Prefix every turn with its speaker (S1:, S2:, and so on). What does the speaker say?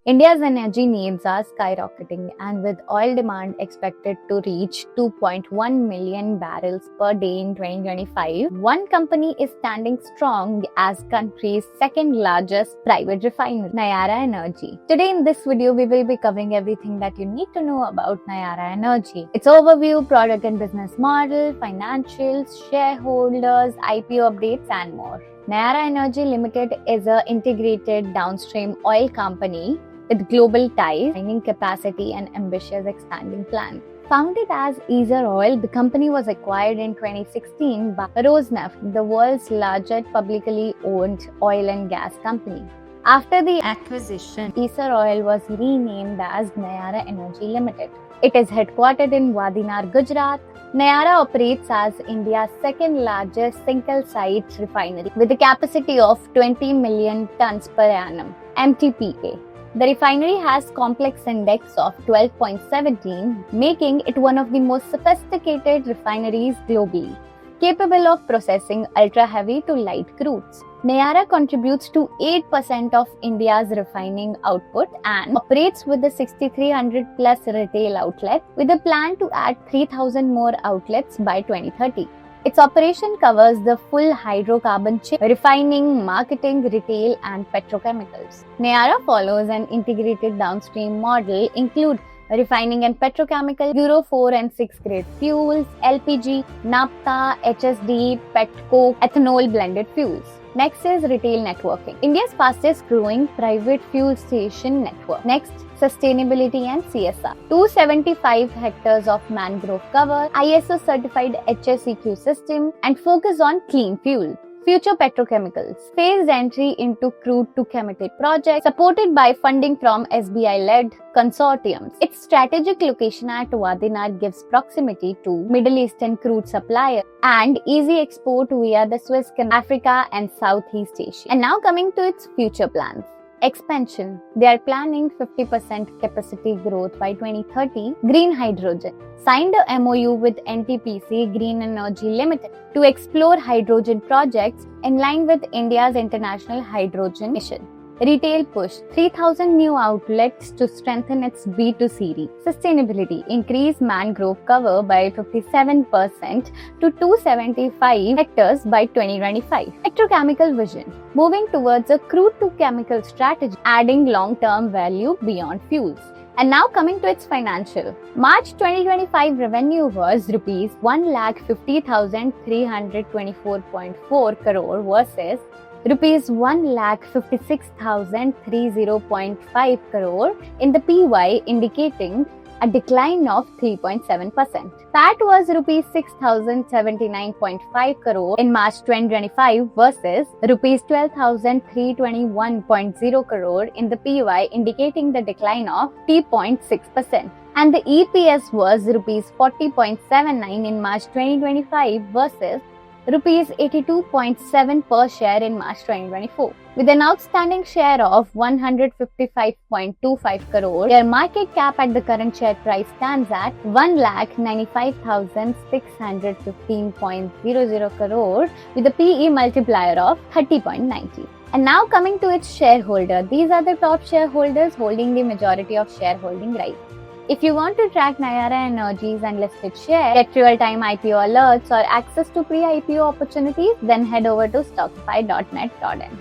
S1: India's energy needs are skyrocketing, and with oil demand expected to reach 2.1 million barrels per day in 2025, one company is standing strong as country's second largest private refinery, Nayara Energy. Today in this video, we will be covering everything that you need to know about Nayara Energy. Its overview, product and business model, financials, shareholders, IPO updates and more. Nayara Energy Limited is an integrated downstream oil company with global ties, mining capacity and ambitious expanding plans. Founded as Essar Oil, the company was acquired in 2016 by Rosneft, the world's largest publicly owned oil and gas company. After the acquisition, Essar Oil was renamed as Nayara Energy Limited. It is headquartered in Wadinad, Gujarat. Nayara operates as India's second largest single-site refinery with a capacity of 20 million tons per annum, MTPA. The refinery has complex index of 12.17, making it one of the most sophisticated refineries globally, capable of processing ultra-heavy to light crudes. Nayara contributes to 8% of India's refining output and operates with the 6,300 plus retail outlets with a plan to add 3,000 more outlets by 2030. Its operation covers the full hydrocarbon chain, refining, marketing, retail and petrochemicals. Nayara follows an integrated downstream model include refining and petrochemical, Euro 4 and 6 grade fuels, LPG, naphtha, HSD, petcoke, ethanol blended fuels. Next is retail networking. India's fastest growing private fuel station network. Next, sustainability and CSR. 275 hectares of mangrove cover, ISO certified HSEQ system and focus on clean fuel. Future petrochemicals. Phased entry into crude to chemical projects supported by funding from SBI-led consortiums. Its strategic location at Wadinad gives proximity to Middle Eastern crude suppliers and easy export via the Suez Canal, Africa and Southeast Asia. And now coming to its future plans. Expansion. They are planning 50% capacity growth by 2030. Green hydrogen. Signed a MOU with NTPC Green Energy Limited to explore hydrogen projects in line with India's international hydrogen mission. Retail push. 3,000 new outlets to strengthen its B2C reach. Sustainability. Increase mangrove cover by 57% to 275 hectares by 2025. Petrochemical vision. Moving towards a crude to chemical strategy, adding long-term value beyond fuels. And now coming to its financial. March 2025 revenue was rupees 1,50,324.4 crore versus rupees 1,56,030.5 crore in the PY, indicating a decline of 3.7%. PAT was rupees 6,079.5 crore in March 2025 versus rupees 12,321.0 crore in the PY, indicating the decline of 3.6%. And the EPS was rupees 40.79 in March 2025 versus rupees 82.7 per share in March 2024. With an outstanding share of 155.25 crore, their market cap at the current share price stands at 1,95,615.00 crore with a PE multiplier of 30.90. And now coming to its shareholder. These are the top shareholders holding the majority of shareholding rights. If you want to track Nayara Energy's unlisted share, get real-time IPO alerts or access to pre-IPO opportunities, then head over to stockify.net.in.